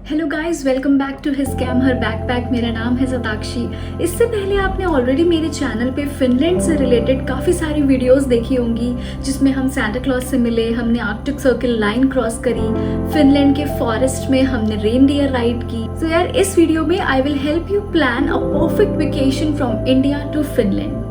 Hello guys, welcome back to his scam her backpack. मेरा नाम है सताक्षी। इससे पहले आपने ऑलरेडी मेरे चैनल पे फिनलैंड से रिलेटेड काफ़ी सारी वीडियोस देखी होंगी, जिसमें हम सांता क्लॉज से मिले, हमने आर्कटिक सर्कल लाइन क्रॉस करी, फिनलैंड के फॉरेस्ट में हमने रेनडियर राइड की। तो यार, इस वीडियो में I will help you plan a perfect vacation from India to Finland.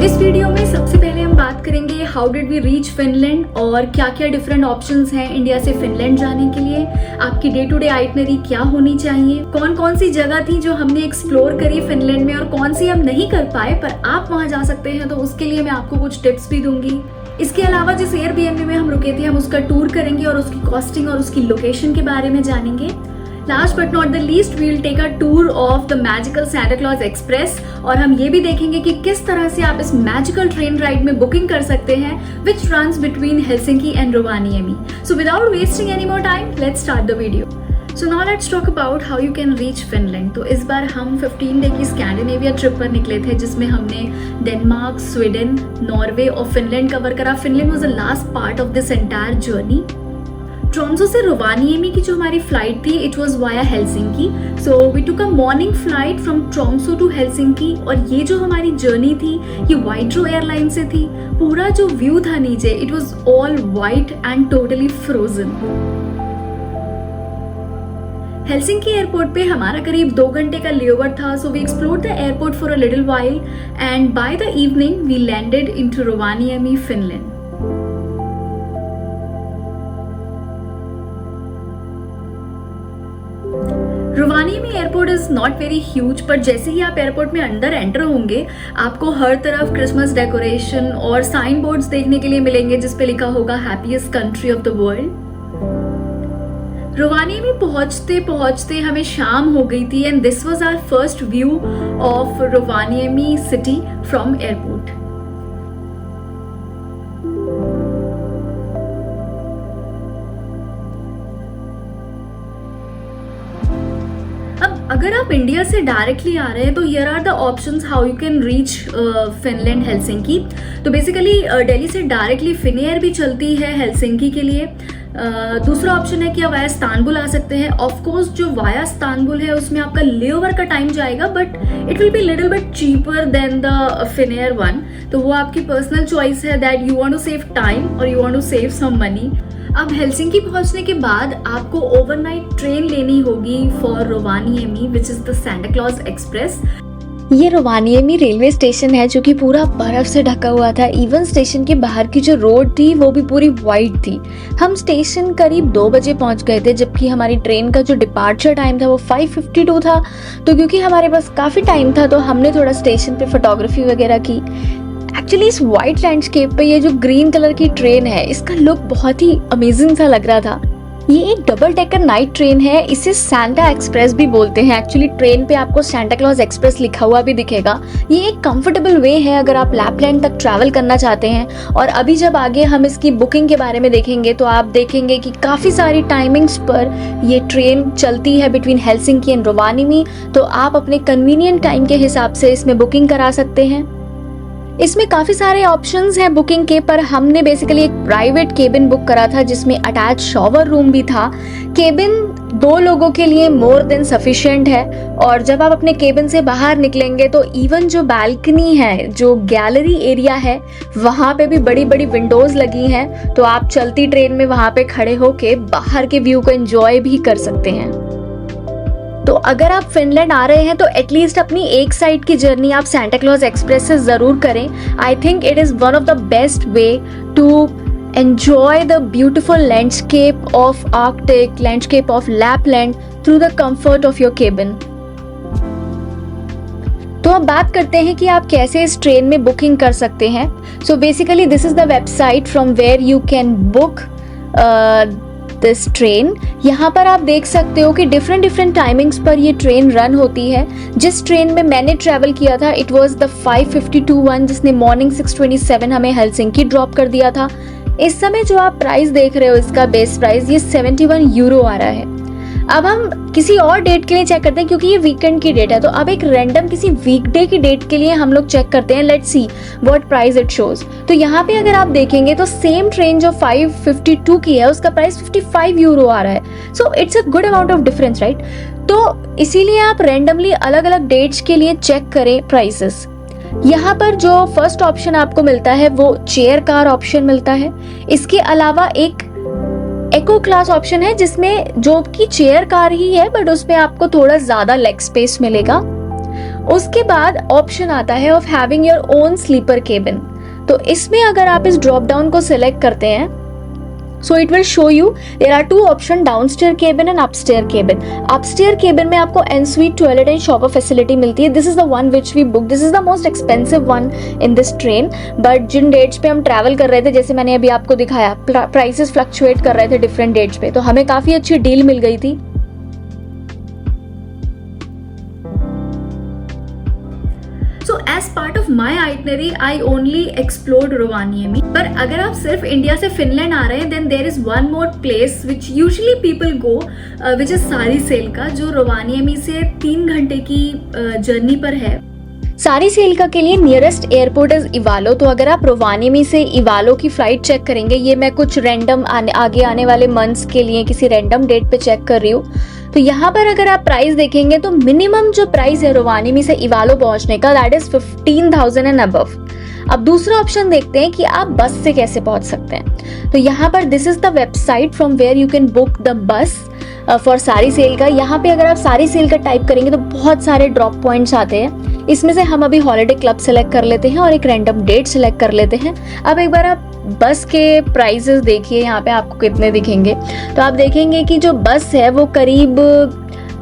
इस वीडियो में सबसे पहले हम बात करेंगे how did we reach Finland और क्या क्या डिफरेंट ऑप्शंस हैं इंडिया से फिनलैंड जाने के लिए। आपकी डे टू डे आइटनरी क्या होनी चाहिए, कौन कौन सी जगह थी जो हमने एक्सप्लोर करी फिनलैंड में और कौन सी हम नहीं कर पाए पर आप वहां जा सकते हैं, तो उसके लिए मैं आपको कुछ टिप्स भी दूंगी। इसके अलावा जिस एयरबीएनबी में हम रुके थे, हम उसका टूर करेंगे और उसकी कॉस्टिंग और उसकी लोकेशन के बारे में जानेंगे। Last but not the least, we will take a tour of the magical Santa Claus express और हम ये भी देखेंगे कि किस तरह से आप इस मैजिकल ट्रेन राइड में बुकिंग कर सकते हैं which runs between Helsinki and Rovaniemi. So without wasting any more time, let's start the video. So now let's talk about how you can reach Finland. तो इस बार हम 15 डे की Scandinavia trip पर निकले थे, जिसमें हमने डेनमार्क, स्वीडन, नॉर्वे और फिनलैंड कवर करा। Finland was the last part of this entire journey. Tromso से रोवानिएमी की जो हमारी फ्लाइट थी, it was via Helsinki. So we took a morning flight from Tromso to Helsinki और ये जो हमारी जर्नी थी ये वाइड्रो एयरलाइन से थी। पूरा जो व्यू था नीचे, it was all white and totally frozen. Helsinki airport पे हमारा करीब 2 घंटे का लेओवर था, so we explored the airport for a little while and by the evening we landed into Rovaniemi, Finland. Rovaniemi airport is not very huge, पर जैसे ही आप airport में अंदर एंटर होंगे, आपको हर तरफ क्रिसमस डेकोरेशन और साइन बोर्ड्स देखने के लिए मिलेंगे जिसपे लिखा होगा happiest country of the world. Rovaniemi पहुंचते पहुंचते हमें शाम हो गई थी and this was our first view of Rovaniemi city from airport. अगर आप इंडिया से डायरेक्टली आ रहे हैं तो here are the options how you can reach Finland Helsinki. तो बेसिकली दिल्ली से डायरेक्टली फिनएयर भी चलती है हेलसिंकी के लिए। दूसरा ऑप्शन है कि आप वाया इस्तांबुल आ सकते हैं। ऑफ कोर्स जो वाया इस्तांबुल है उसमें आपका लेओवर का टाइम जाएगा, but it will be little bit cheaper than the Finnair one. तो वो आपकी पर्सनल चॉइस है that you want to save time और you want to save some money. अब हेलसिंकी पहुंचने के बाद आपको ओवरनाइट ट्रेन लेनी होगी for Rovaniemi, which is the Santa Claus express. ये रोवानिएमी रेलवे स्टेशन है जो कि पूरा बर्फ से ढका हुआ था। इवन स्टेशन के बाहर की जो रोड थी वो भी पूरी वाइट थी। हम स्टेशन करीब 2 बजे पहुंच गए थे, जबकि हमारी ट्रेन का जो डिपार्चर टाइम था वो 5:52 था। तो क्योंकि हमारे पास काफ़ी टाइम था तो हमने थोड़ा स्टेशन पे फोटोग्राफी वगैरह की। एक्चुअली इस वाइट लैंडस्केप पे ये जो ग्रीन कलर की ट्रेन है, इसका लुक बहुत ही अमेजिंग सा लग रहा था। ये एक डबल डेकर नाइट ट्रेन है, इसे सांता एक्सप्रेस भी बोलते हैं। एक्चुअली ट्रेन पे आपको सांता क्लॉज एक्सप्रेस लिखा हुआ भी दिखेगा। ये एक कंफर्टेबल वे है अगर आप लैपलैंड तक ट्रैवल करना चाहते हैं। और अभी जब आगे हम इसकी बुकिंग के बारे में देखेंगे तो आप देखेंगे कि काफ़ी सारी टाइमिंग्स पर ये ट्रेन चलती है बिटवीन हेलसिंकी एंड रोवानिएमी। तो आप अपने कन्वीनियंट टाइम के हिसाब से इसमें बुकिंग करा सकते हैं। इसमें काफ़ी सारे ऑप्शंस हैं बुकिंग के, पर हमने बेसिकली एक प्राइवेट केबिन बुक करा था जिसमें अटैच शॉवर रूम भी था। केबिन 2 लोगों के लिए मोर देन सफिशिएंट है। और जब आप अपने केबिन से बाहर निकलेंगे तो इवन जो बालकनी है, जो गैलरी एरिया है, वहाँ पे भी बड़ी बड़ी विंडोज लगी हैं। तो आप चलती ट्रेन में वहाँ पे खड़े होके बाहर के व्यू को एंजॉय भी कर सकते हैं। तो अगर आप फिनलैंड आ रहे हैं तो एटलीस्ट अपनी एक साइड की जर्नी आप सांता क्लॉज एक्सप्रेस से ज़रूर करें। I think it is one of the best way to enjoy the beautiful landscape of Arctic, landscape of Lapland through the comfort of your cabin. तो अब बात करते हैं कि आप कैसे इस ट्रेन में बुकिंग कर सकते हैं। So basically this is the website from where you can book this train. यहाँ पर आप देख सकते हो कि डिफरेंट टाइमिंग्स पर ये ट्रेन रन होती है। जिस ट्रेन में मैंने ट्रैवल किया था इट वाज द 5:52 वन, जिसने मॉर्निंग 6:27 हमें हेलसिंकी ड्रॉप कर दिया था। इस समय जो आप प्राइस देख रहे हो इसका बेस प्राइस ये 71 यूरो आ रहा है। अब हम किसी और डेट के लिए चेक करते हैं क्योंकि ये वीकेंड की डेट है, तो अब एक रैंडम किसी वीकडे की डेट के लिए हम लोग चेक करते हैं। Let's see what price it shows. तो यहाँ पे अगर आप देखेंगे तो सेम ट्रेन जो 5:52 की है उसका प्राइस 55 यूरो आ रहा है। So it's a good amount of difference, right? तो इसीलिए आप रैंडमली अलग अलग डेट्स के लिए चेक करें प्राइसेस। यहाँ पर जो फर्स्ट ऑप्शन आपको मिलता है वो चेयर कार ऑप्शन मिलता है। इसके अलावा एक इको क्लास ऑप्शन है जिसमें जो कि चेयर कार ही है बट उसमें आपको थोड़ा ज्यादा लेग स्पेस मिलेगा। उसके बाद ऑप्शन आता है of having your own sleeper cabin. तो इसमें अगर आप इस ड्रॉप डाउन को सिलेक्ट करते हैं so it will show you there are two option, downstairs cabin and upstairs cabin. Upstairs cabin में आपको ensuite toilet and shower facility मिलती है। This is the one which we booked. This is the most expensive one in this train. But जिन dates पे हम travel कर रहे थे, जैसे मैंने अभी आपको दिखाया, प्राइसेस फ्लक्चुएट कर रहे थे डिफरेंट डेट्स पे, तो हमें काफी अच्छी डील मिल गई थी। So as part of my itinerary, I only explored Rovaniemi. पर अगर आप सिर्फ इंडिया से फिनलैंड आ रहे हैं, then there is one more place which usually people go, which is सारीसेल्का, जो रोवानिएमी से 3 घंटे की जर्नी पर है। सारीसेल्का के लिए नियरेस्ट एयरपोर्ट इज इवालो। तो अगर आप रोवानिएमी से इवालो की फ्लाइट चेक करेंगे, ये मैं कुछ रैंडम आगे आने वाले मंथ्स के लिए किसी रैंडम डेट पे चेक कर रही हूँ, तो यहाँ पर अगर आप प्राइस देखेंगे तो मिनिमम जो प्राइस है रोवानिएमी से इवालो पहुंचने का दैट इज 15,000 एंड अबव। अब दूसरा ऑप्शन देखते हैं कि आप बस से कैसे पहुंच सकते हैं। तो यहाँ पर this is the website from where you can book the bus for Saariselka. यहाँ पे अगर आप सारीसेल्का टाइप करेंगे तो बहुत सारे ड्रॉप पॉइंट्स आते हैं। इसमें से हम अभी हॉलीडे क्लब सेलेक्ट कर लेते हैं और एक रैंडम डेट सेलेक्ट कर लेते हैं। अब एक बार आप बस के प्राइसेस देखिए यहाँ पे आपको कितने दिखेंगे। तो आप देखेंगे कि जो बस है वो करीब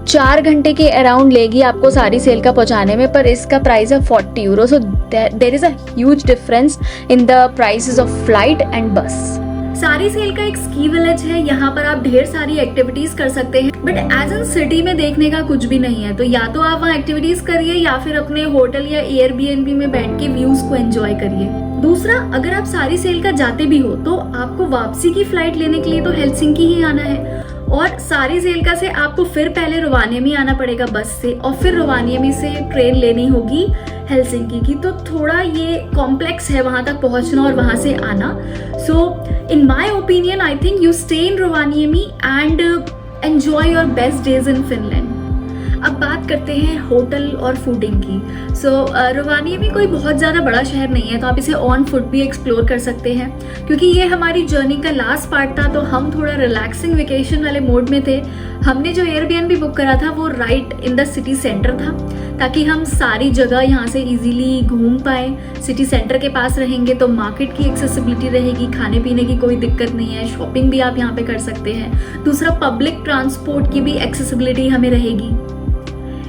4 घंटे के अराउंड लेगी आपको सारीसेल्का पहुंचाने में, पर इसका प्राइस है 40 euro. So there is a huge difference in the prices of flight and bus. Saariselka एक स्की विलेज है, यहाँ पर आप ढेर सारी एक्टिविटीज कर सकते हैं, बट एज एन सिटी में देखने का कुछ भी नहीं है। तो या तो आप वहाँ एक्टिविटीज करिए या फिर अपने होटल या एयरबीएनबी में बैठ के व्यूज को एंजॉय करिए। दूसरा, अगर आप सारीसेल्का जाते भी हो तो आपको वापसी की फ्लाइट लेने के लिए तो हेलसिंकी ही आना है, और सारीसेल्का से आपको फिर पहले रोवानिएमी आना पड़ेगा बस से, और फिर रोवानिएमी से ट्रेन लेनी होगी हेलसिंकी की। तो थोड़ा ये कॉम्प्लेक्स है वहां तक पहुंचना और वहां से आना। So in my opinion I think you stay in Rovaniemi and enjoy your best days in Finland. अब बात करते हैं होटल और फूडिंग की। सो रोवानिएमी कोई बहुत ज़्यादा बड़ा शहर नहीं है, तो आप इसे ऑन फुट भी एक्सप्लोर कर सकते हैं। क्योंकि ये हमारी जर्नी का लास्ट पार्ट था तो हम थोड़ा रिलैक्सिंग वेकेशन वाले मोड में थे। हमने जो एयरबीएनबी बुक करा था वो right in the city centre था, ताकि हम सारी जगह यहाँ से इजीली घूम पाए। सिटी सेंटर के पास रहेंगे तो मार्केट की एक्सेसिबिलिटी रहेगी, खाने पीने की कोई दिक्कत नहीं है, शॉपिंग भी आप यहाँ पे कर सकते हैं। दूसरा, पब्लिक ट्रांसपोर्ट की भी एक्सेसिबिलिटी हमें रहेगी।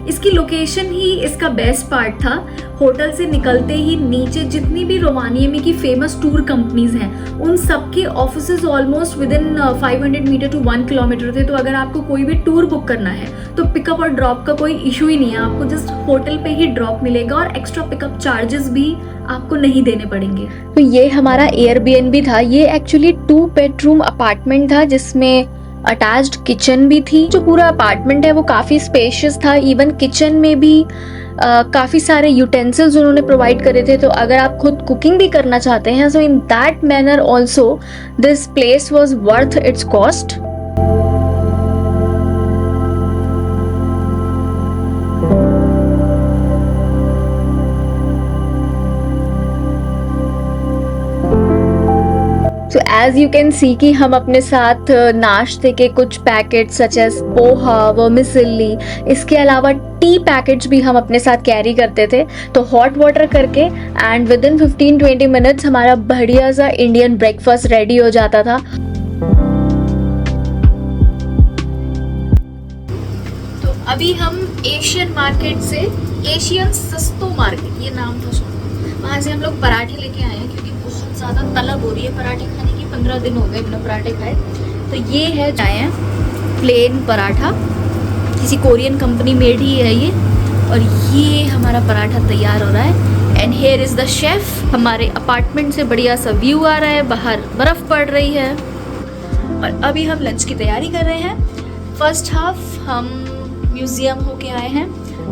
इसकी लोकेशन ही इसका बेस्ट पार्ट था। होटल से निकलते ही नीचे जितनी भी रोवानिएमी की फेमस टूर कंपनीज हैं उन सबके offices almost within 500 metre to 1 kilometre थे। तो अगर आपको कोई भी टूर बुक करना है तो पिकअप और ड्रॉप का कोई इशू ही नहीं है, आपको जस्ट होटल पे ही ड्रॉप मिलेगा और एक्स्ट्रा पिकअप चार्जेस भी आपको नहीं देने पड़ेंगे। तो ये हमारा एयरबीएनबी था। ये एक्चुअली 2 बेडरूम अपार्टमेंट था जिसमें अटैच्ड किचन भी थी। जो पूरा अपार्टमेंट है वो काफ़ी स्पेशियस था। इवन किचन में भी काफ़ी सारे यूटेंसिल्स उन्होंने प्रोवाइड करे थे। तो अगर आप खुद कुकिंग भी करना चाहते हैं so in that manner also this place was worth its cost. So as you can see कि हम अपने साथ नाश्ते के कुछ packet such as poha, vermicelli, इसके अलावा टी पैकेट्स भी हम अपने साथ कैरी करते थे। तो हॉट वाटर करके एंड विद इन 15-20 मिनट्स हमारा बढ़िया सा इंडियन ब्रेकफास्ट रेडी हो जाता था। तो अभी हम एशियन मार्केट से, एशियन सस्तो मार्केट ये नाम था सुना, वहाँ से हम लोग पराठे लेके आए हैं क्योंकि बहुत ज़्यादा तलब हो रही है पराठे खाने की। 15 दिन हो गए बिना पराठे खाए। तो ये है आए हैं प्लेन पराठा, किसी कोरियन कंपनी मेड ही है ये, और ये हमारा पराठा तैयार हो रहा है। And here is the chef. हमारे अपार्टमेंट से बढ़िया सा व्यू आ रहा है, बाहर बर्फ़ पड़ रही है। और अभी हम लंच की तैयारी कर रहे हैं। फर्स्ट हाफ हम म्यूज़ियम होके आए हैं।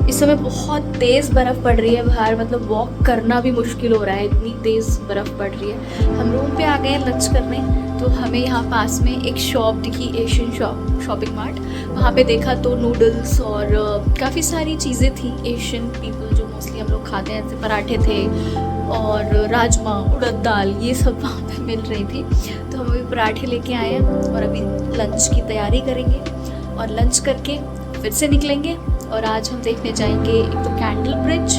इस समय बहुत तेज़ बर्फ़ पड़ रही है बाहर, मतलब वॉक करना भी मुश्किल हो रहा है, इतनी तेज़ बर्फ़ पड़ रही है। हम रूम पे आ गए हैं लंच करने, तो हमें यहाँ पास में एक शॉप दिखी, एशियन शॉपिंग मार्ट। वहाँ पे देखा तो नूडल्स और काफ़ी सारी चीज़ें थी एशियन पीपल जो मोस्टली हम लोग खाते हैं, जैसे पराठे थे और राजमा, उड़द दाल, ये सब वहाँ पे मिल रही थी। तो हम अभी पराठे लेके आए हैं और अभी लंच की तैयारी करेंगे और लंच करके फिर से निकलेंगे। और आज हम देखने जाएंगे एक तो कैंडल ब्रिज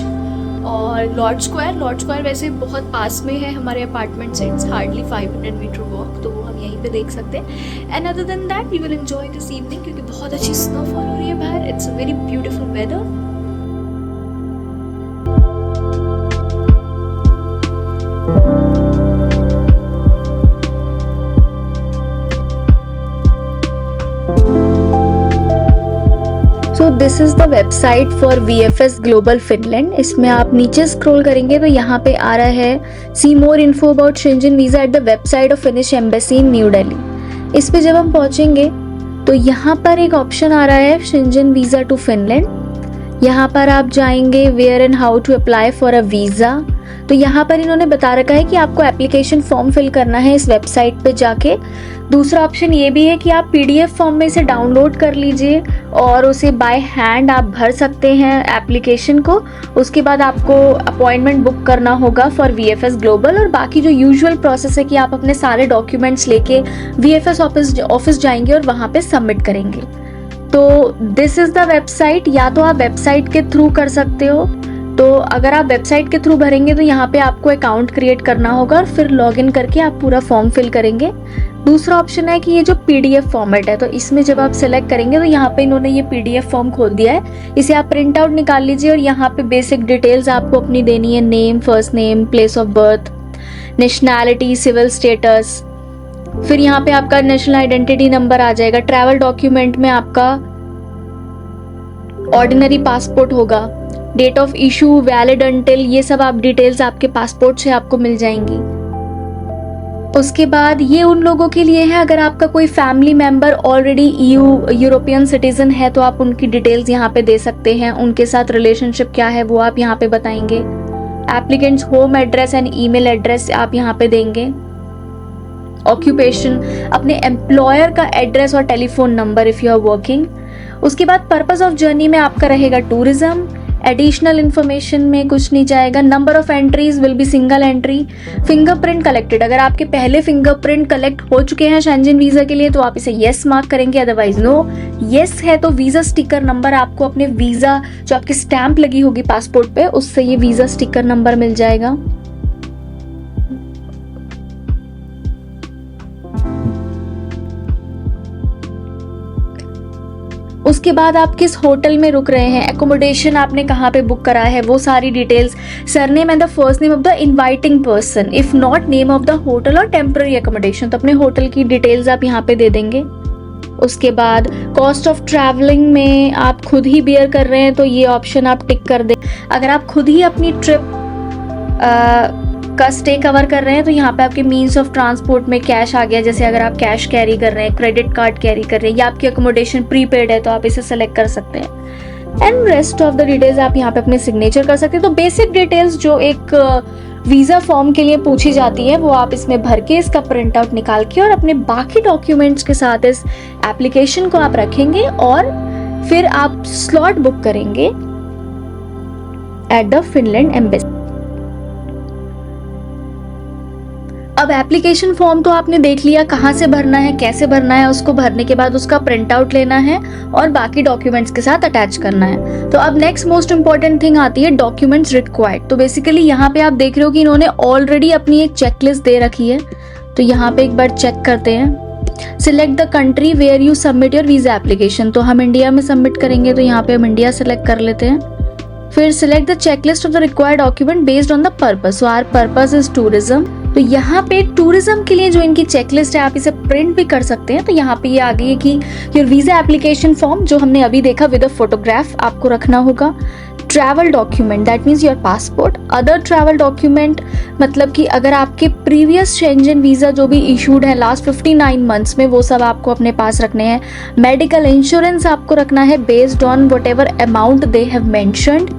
और लॉर्ड स्क्वायर। लॉर्ड स्क्वायर वैसे बहुत पास में है हमारे अपार्टमेंट से, इट्स हार्डली 500 मीटर वॉक, तो वो हम यहीं पे देख सकते हैं। And other than that we will enjoy this evening, क्योंकि बहुत अच्छी स्नोफॉल हो रही है बाहर। It's a very beautiful weather. So this is the website for VFS global Finland. इसमें आप नीचे स्क्रॉल करेंगे तो यहाँ पे आ रहा है see more info about Schengen visa at the website of Finnish embassy in New Delhi. इस पे जब हम पहुँचेंगे तो यहाँ पर एक ऑप्शन आ रहा है शेंजन वीज़ा टू फिनलैंड। यहाँ पर आप जाएंगे where and how to apply for a visa. तो यहाँ पर इन्होंने बता रखा है कि आपको एप्लीकेशन फॉर्म फिल करना है इस वेबसाइट पे जाके। दूसरा ऑप्शन ये भी है कि आप PDF फॉर्म में इसे डाउनलोड कर लीजिए और उसे बाय हैंड आप भर सकते हैं एप्लीकेशन को। उसके बाद आपको अपॉइंटमेंट बुक करना होगा फॉर VFS ग्लोबल, और बाकी जो यूजुअल प्रोसेस है कि आप अपने सारे डॉक्यूमेंट्स लेके VFS ऑफिस जाएंगे और वहाँ पे सबमिट करेंगे। तो दिस इज़ द वेबसाइट। या तो आप वेबसाइट के थ्रू कर सकते हो, तो अगर आप वेबसाइट के थ्रू भरेंगे तो यहाँ पे आपको अकाउंट क्रिएट करना होगा और फिर लॉगिन करके आप पूरा फॉर्म फिल करेंगे। दूसरा ऑप्शन है कि ये जो PDF फॉर्मेट है, तो इसमें जब आप सेलेक्ट करेंगे तो यहाँ पे इन्होंने ये PDF फॉर्म खोल दिया है। इसे आप प्रिंट आउट निकाल लीजिए और यहाँ पे बेसिक डिटेल्स आपको अपनी देनी है, name, first name, place of birth, nationality, civil status. फिर यहाँ पे आपका नेशनल आइडेंटिटी नंबर आ जाएगा। ट्रैवल डॉक्यूमेंट में आपका ऑर्डिनरी पासपोर्ट होगा, date of issue, valid until, ये सब आप डिटेल्स आपके पासपोर्ट से आपको मिल जाएंगी। उसके बाद ये उन लोगों के लिए है अगर आपका कोई family member already European citizen है तो आप उनकी डिटेल्स यहाँ पे दे सकते हैं, उनके साथ रिलेशनशिप क्या है वो आप यहाँ पे बताएंगे। Applicants home address and email address आप यहाँ पे देंगे। ऑक्यूपेशन, अपने एम्प्लॉयर का एड्रेस और telephone number if you are working. उसके बाद पर्पस ऑफ जर्नी में आपका रहेगा टूरिज्म। एडिशनल इन्फॉर्मेशन में कुछ नहीं जाएगा। Number of entries will be single entry. Fingerprint collected, अगर आपके पहले फिंगरप्रिंट कलेक्ट हो चुके हैं शेंजन वीज़ा के लिए तो आप इसे येस मार्क करेंगे, अदरवाइज नो। येस है तो वीज़ा स्टिकर नंबर आपको अपने वीज़ा जो आपकी स्टैंप लगी होगी पासपोर्ट पे उससे ये वीज़ा स्टिकर नंबर मिल जाएगा। उसके बाद आप किस होटल में रुक रहे हैं, एकोमोडेशन आपने कहाँ पे बुक करा है, वो सारी details, surname and the first name of the inviting person, if not name of the hotel और टेम्पररी एकोमोडेशन, तो अपने होटल की डिटेल्स आप यहाँ पे दे देंगे। उसके बाद कॉस्ट ऑफ ट्रैवलिंग में आप खुद ही बियर कर रहे हैं तो ये ऑप्शन आप टिक कर दें। अगर आप खुद ही अपनी ट्रिप का स्टे कवर कर रहे हैं तो यहाँ पे आपके मीन्स ऑफ ट्रांसपोर्ट में कैश आ गया, जैसे अगर आप कैश कैरी कर रहे हैं, क्रेडिट कार्ड कैरी कर रहे हैं, या आपकी अकोमोडेशन प्रीपेड है तो आप इसे सेलेक्ट कर सकते हैं। And rest of the details आप यहाँ पे अपने सिग्नेचर कर सकते हैं। तो बेसिक डिटेल्स जो एक वीज़ा फॉर्म के लिए पूछी जाती है वो आप इसमें भर के इसका प्रिंट आउट निकाल के और अपने बाकी डॉक्यूमेंट्स के साथ इस एप्लीकेशन को आप रखेंगे और फिर आप स्लॉट बुक करेंगे एट द फिनलैंड एम्बेसी। अब एप्लीकेशन फॉर्म तो आपने देख लिया कहाँ से भरना है, कैसे भरना है, उसको भरने के बाद उसका प्रिंट आउट लेना है और बाकी डॉक्यूमेंट्स के साथ अटैच करना है। तो अब नेक्स्ट मोस्ट इंपॉर्टेंट थिंग आती है डॉक्यूमेंट्स रिक्वायर्ड। तो बेसिकली यहाँ पे आप देख रहे हो कि इन्होंने ऑलरेडी अपनी एक चेकलिस्ट दे रखी है, तो यहाँ पे एक बार चेक करते हैं। Select the country where you submit your visa application, तो हम इंडिया में सबमिट करेंगे तो यहाँ पे हम इंडिया सेलेक्ट कर लेते हैं। फिर select the checklist of the required document based on the purpose, so our purpose is tourism, तो तो यहाँ पे टूरिज्म के लिए जो इनकी चेकलिस्ट है, आप इसे प्रिंट भी कर सकते हैं। तो यहाँ पे ये आ गई है कि योर वीज़ा एप्लीकेशन फॉर्म, जो हमने अभी देखा, विद अ फोटोग्राफ आपको रखना होगा। Travel document, that means your passport. Other travel document मतलब कि अगर आपके प्रीवियस शेंजन वीज़ा जो भी इशूड है लास्ट 59 मंथ्स में, वो सब आपको अपने पास रखने हैं। मेडिकल इंश्योरेंस आपको रखना है based on what ever amount they have mentioned.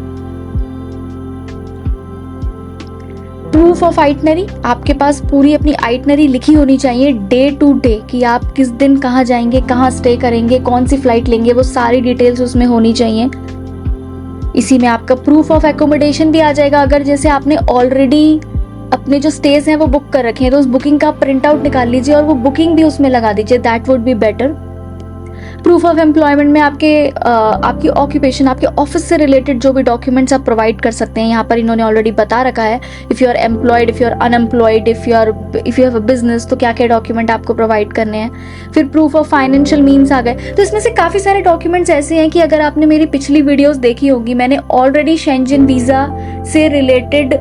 Proof of itinerary, आपके पास पूरी अपनी आइटनरी लिखी होनी चाहिए डे टू डे, कि आप किस दिन कहाँ जाएंगे, कहाँ स्टे करेंगे, कौन सी फ्लाइट लेंगे, वो सारी डिटेल्स उसमें होनी चाहिए। इसी में आपका प्रूफ ऑफ एकोमोडेशन भी आ जाएगा। अगर जैसे आपने ऑलरेडी अपने जो स्टेज हैं वो बुक कर रखे हैं, तो उस बुकिंग का प्रिंट आउट निकाल लीजिए और वो बुकिंग भी उसमें लगा दीजिए, that would be better. Proof of employment में आपकी ऑक्यूपेशन, आपके ऑफिस से रिलेटेड जो भी डॉक्यूमेंट्स आप प्रोवाइड कर सकते हैं, यहाँ पर इन्होंने ऑलरेडी बता रखा है। If you are employed, if you are unemployed, if you have a business, तो क्या क्या डॉक्यूमेंट आपको प्रोवाइड करने हैं। फिर प्रूफ ऑफ फाइनेंशियल मीन्स आ गए। तो इसमें से काफ़ी सारे डॉक्यूमेंट्स ऐसे हैं कि अगर आपने मेरी पिछली वीडियोज़ देखी होगी, मैंने ऑलरेडी शेंजन वीज़ा से रिलेटेड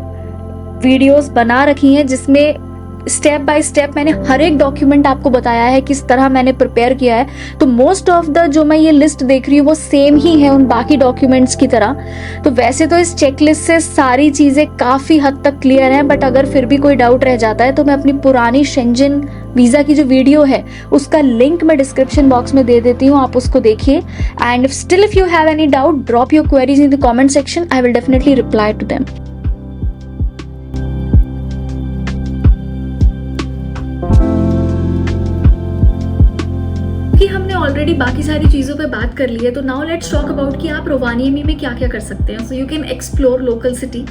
वीडियोज़ बना रखी हैं, जिसमें स्टेप बाय स्टेप मैंने हर एक डॉक्यूमेंट आपको बताया है, किस तरह मैंने प्रिपेयर किया है। तो मोस्ट ऑफ द जो मैं ये लिस्ट देख रही हूँ वो सेम ही है उन बाकी डॉक्यूमेंट्स की तरह। तो वैसे तो इस चेकलिस्ट से सारी चीज़ें काफ़ी हद तक क्लियर हैं, बट अगर फिर भी कोई डाउट रह जाता है तो मैं अपनी पुरानी शेंजन वीज़ा की जो वीडियो है उसका लिंक मैं डिस्क्रिप्शन बॉक्स में दे देती हूँ, आप उसको देखिए। And still if you have any doubt, drop your queries in the comment section, I will definitely reply to them. कि हमने ऑलरेडी बाकी सारी चीज़ों पे बात कर ली है, तो नाउ लेट्स टॉक अबाउट कि आप रोवानिएमी में क्या क्या कर सकते हैं। So you can explore local city.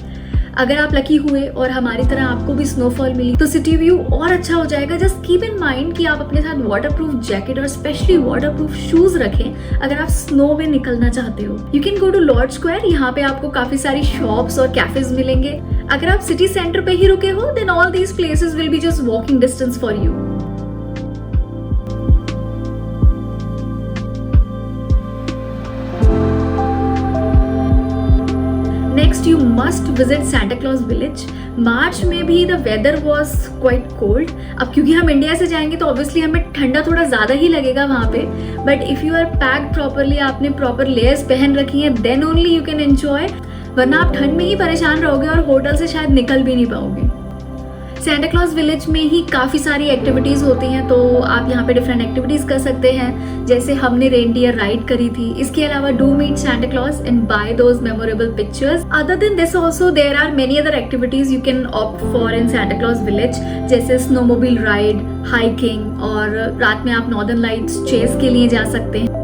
अगर आप लकी हुए और हमारी तरह आपको भी स्नोफॉल मिली तो सिटी व्यू और अच्छा हो जाएगा। जस्ट कीप इन माइंड कि आप अपने साथ वाटरप्रूफ जैकेट और स्पेशली वाटरप्रूफ शूज रखें अगर आप स्नो में निकलना चाहते हो। You can go to Lord Square, यहाँ पे आपको काफी सारी शॉप्स और कैफेज मिलेंगे। अगर आप सिटी सेंटर पे ही रुके हो then all these places will be just walking distance for you. Next, you must visit Santa Claus Village. March में भी the weather was quite cold. अब क्योंकि हम इंडिया से जाएंगे तो ऑब्वियसली हमें ठंडा थोड़ा ज़्यादा ही लगेगा वहाँ पे, but if you are packed properly, आपने प्रॉपर लेयर्स पहन रखी हैं, then only you can enjoy. वरना आप ठंड में ही परेशान रहोगे और होटल से शायद निकल भी नहीं पाओगे। सेंटा क्लॉज विलेज में ही काफ़ी सारी एक्टिविटीज़ होती हैं, तो आप यहाँ पे डिफरेंट एक्टिविटीज़ कर सकते हैं। जैसे हमने रेनडियर राइड करी थी। इसके अलावा do meet Santa Claus and buy those memorable pictures. Other than this also there are many other activities you can opt for in Santa Claus village, जैसे स्नोमोबाइल राइड, हाइकिंग, और रात में आप northern lights chess के लिए जा सकते हैं।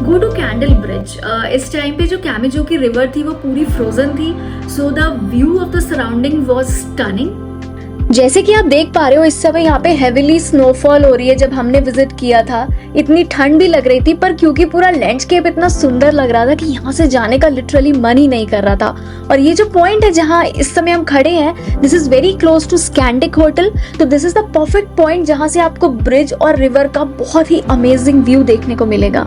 Go to Candle Bridge. इस टाइम पे जो कैमिजो की रिवर थी वो पूरी फ्रोजन थी, so the view of the surrounding was stunning. जैसे कि आप देख पा रहे हो इस समय यहाँ पे हेविली स्नोफॉल हो रही है। जब हमने विजिट किया था इतनी ठंड भी लग रही थी, पर क्योंकि पूरा लैंडस्केप इतना सुंदर लग रहा था कि यहाँ से जाने का लिटरली मन ही नहीं कर रहा था। और ये जो पॉइंट है जहाँ इस समय हम खड़े हैं, this is very close to Scandic hotel. तो this is the perfect point जहाँ से आपको ब्रिज और रिवर का बहुत ही अमेजिंग व्यू देखने को मिलेगा।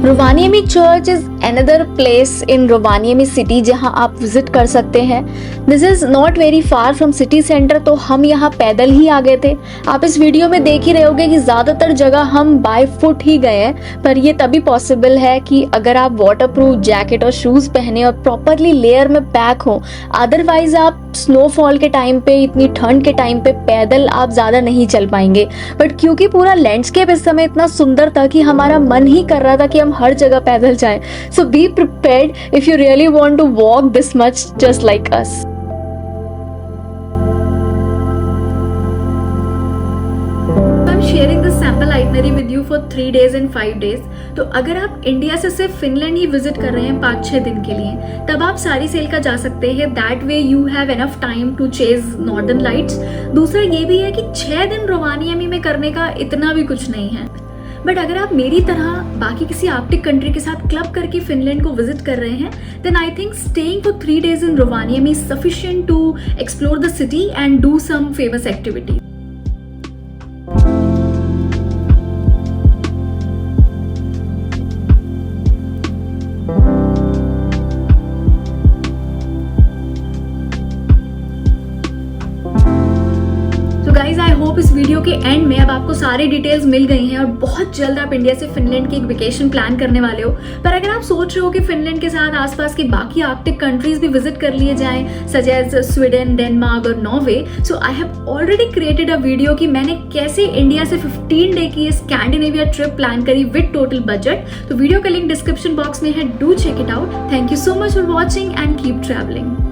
Rovaniemi church is another place in Rovaniemi city जहां आप विजिट कर सकते हैं। This is not very far from city centre, तो हम यहाँ पैदल ही आ गए थे। आप इस वीडियो में देख ही रहे होगे कि ज़्यादातर जगह हम बाय फुट ही गए हैं, पर ये तभी पॉसिबल है कि अगर आप वाटरप्रूफ जैकेट और शूज़ पहने और प्रॉपरली लेयर में पैक हो। अदरवाइज आप स्नोफॉल के टाइम पे, इतनी ठंड के टाइम पे पैदल आप ज़्यादा नहीं चल पाएंगे। बट क्योंकि पूरा लैंडस्केप इस समय इतना सुंदर था कि हमारा मन ही कर रहा था कि हम हर जगह पैदल जाएं। So be prepared if you really want to walk this much just like us. I'm sharing this sample itinerary with you for 3 days and 5 days. तो अगर आप इंडिया से सिर्फ फिनलैंड ही विजिट कर रहे हैं 5-6 दिन के लिए, तब आप सारी सेल का जा सकते हैं। That way you have enough time to chase northern lights. दूसरा ये भी है कि 6 दिन रोवानिएमी में करने का इतना भी कुछ नहीं है। बट अगर आप मेरी तरह बाकी किसी आर्कटिक कंट्री के साथ क्लब करके फिनलैंड को विजिट कर रहे हैं, then I think staying for 3 days in Rovaniemi is sufficient to explore the city and do some famous activity. Guys I hope इस वीडियो के एंड में अब आपको सारी डिटेल्स मिल गई हैं और बहुत जल्द आप इंडिया से फिनलैंड की एक वेकेशन प्लान करने वाले हो. पर अगर आप सोच रहे हो कि फिनलैंड के साथ आसपास की बाकी आर्कटिक कंट्रीज भी विजिट कर लिए जाएं, सच एज स्वीडन, डेनमार्क और Norway, so I have already created a video कि मैंने कैसे इंडिया से 15 डे की स्कैंडिनेविया ट्रिप प्लान करी विद टोटल बजट. तो वीडियो का लिंक डिस्क्रिप्शन बॉक्स में है, do check it out. Thank you so much for watching and keep travelling.